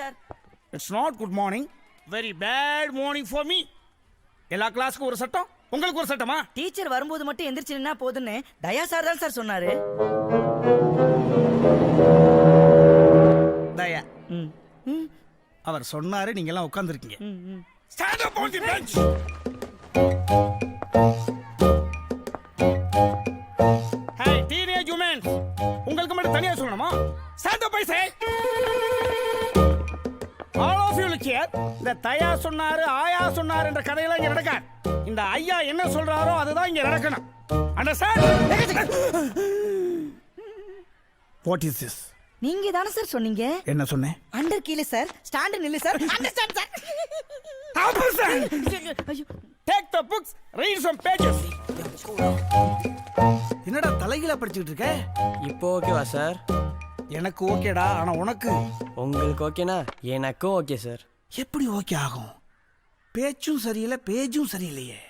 Sir. It's not good morning, very bad morning for me. எல்லா கிளாஸுக்கும் ஒரு சட்டம், உங்களுக்கு ஒரு சட்டமா? டீச்சர் வரும்போது மட்டும் எந்திரிச்சு நின்னா போதுன்னு தயா சார் தான் சார் சொன்னாரு. தயா ம், ம், அவர் சொன்னாரு, நீங்க எல்லாம் உட்கார்ந்துருக்கீங்க. ம், ம். Stand up on the bench. Hey, teenage women, உங்களுக்கு மட்டும் தனியா சொல்லணுமா? Stand up, I say. All of you look here. இந்த தயா சொன்னாரு, ஆயா சொன்னாரு என்ற கதையெல்லாம் இங்க நடக்காது. இந்த ஐயா என்ன சொல்றாரோ அதுதான் இங்க நடக்கணும். Understand? What is this? நீங்க தானே சார் சொன்னீங்க. என்ன சொன்னேன்? அண்டர் கீழ சார், ஸ்டாண்ட் நில்லு சார். Understand sir. ஐயோ. Take the books, read some pages. என்னடா தலைகீழ படிச்சிட்டு இருக்க? இப்போ ஓகேவா சார்? எனக்கு ஓகேடா, ஆனா உனக்கு? உங்களுக்கு ஓகேனா எனக்கும் ஓகே சார். எப்படி ஓகே ஆகும்? பேச்சும் சரியில்லை, பேஜும் சரியில்லையே.